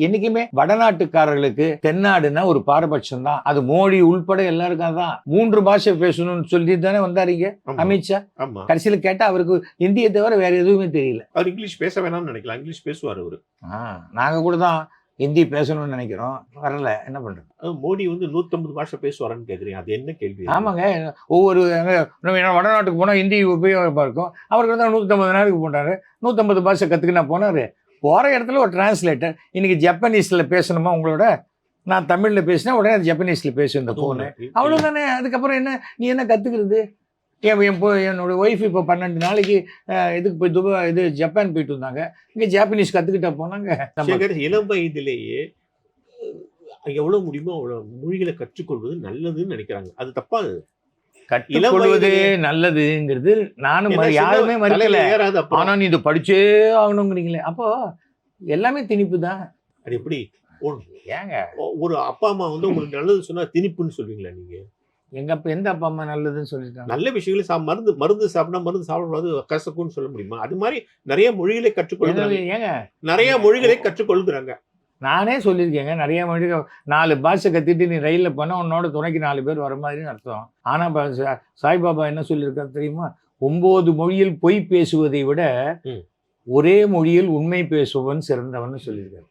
என்னைக்குமே வடநாட்டுக்காரர்களுக்கு தென்னாடுன்னா ஒரு பாரபட்சம் தான். அது மோடி உள்பட எல்லாருக்கும் தான் 3 பாஷை பேசணும்னு சொல்லி தானே வந்தாருங்க அமித்ஷா. கடைசியில் கேட்டா அவருக்கு இந்தியை தவிர வேற எதுவுமே தெரியல. அவர் இங்கிலீஷ் பேச வேணாம்னு நினைக்கலாம், இங்கிலீஷ் பேசுவார் அவரு. நாங்க கூட தான் ஹிந்தி பேசணும்னு நினைக்கிறோம், வரல, என்ன பண்றது. மோடி 150 பாஷை பேசுவாரான்னு கேக்குறீங்க, அது என்ன கேள்வி? ஆமாங்க, ஒவ்வொரு வடநாட்டுக்கு போனா ஹிந்தி உபயோகமா இருக்கும். அவருக்கு தான் 150 நாளுக்கு போனாரு, 150 பாஷை கத்துக்கினா போனாரு. போற இடத்துல ஒரு டிரான்ஸ்லேட்டர். இன்னைக்கு ஜப்பனீஸ்ல பேசணுமா உங்களோட, நான் தமிழ்ல பேசினா உடனே அது ஜப்பனீஸ்ல பேசும் இந்த போனு, அவ்வளவுதானே. அதுக்கப்புறம் என்ன நீ என்ன கத்துக்கிறது? என்னோட ஒய்ஃப் இப்போ 12 நாளைக்கு இதுக்கு போய் துபாய் ஜப்பான் போயிட்டு வந்தாங்க. இங்கே ஜாப்பனீஸ் கற்றுக்கிட்டா போனாங்க. இளம் வயதிலேயே எவ்வளோ முடியுமோ அவ்வளோ மொழிகளை கற்றுக்கொள்வது நல்லதுன்னு நினைக்கிறாங்க, அது தப்பா? கற்றுக்கொள்வது நல்லதுங்கிறது நானும் யாருமே மறுக்கல. ஆனா நீ இது படிச்சே ஆகணுங்கிறீங்களே, அப்போ எல்லாமே திணிப்பு தான். அது எப்படி ஏங்க? ஒரு அப்பா அம்மா வந்து உங்களுக்கு நல்லது சொன்னா திணிப்புன்னு சொல்வீங்களா நீங்க? எந்த அப்பா அம்மா நல்லதுன்னு சொல்லிட்டாங்க? நல்ல விஷயங்களை மருந்து சாப்பிட்டா மருந்து சாப்பிடக்கூடாது கசக்குன்னு சொல்ல முடியுமா? அது மாதிரி நிறைய மொழிகளை கற்றுக்கொள்கிறாங்க. ஏங்க நிறைய மொழிகளை கற்றுக்கொள்கிறாங்க. நானே சொல்லியிருக்கேங்க, நிறைய மொழி 4 பாஷை கத்திட்டு நீ ரயிலில் போனால் உன்னோட துணைக்கு 4 பேர் வர மாதிரின்னு அர்த்தம். ஆனால் சாய்பாபா என்ன சொல்லியிருக்காரு தெரியுமா? 9 மொழியில் பொய் பேசுவதை விட ஒரே மொழியில் உண்மை பேசுவன் சிறந்தவன் சொல்லியிருக்காரு.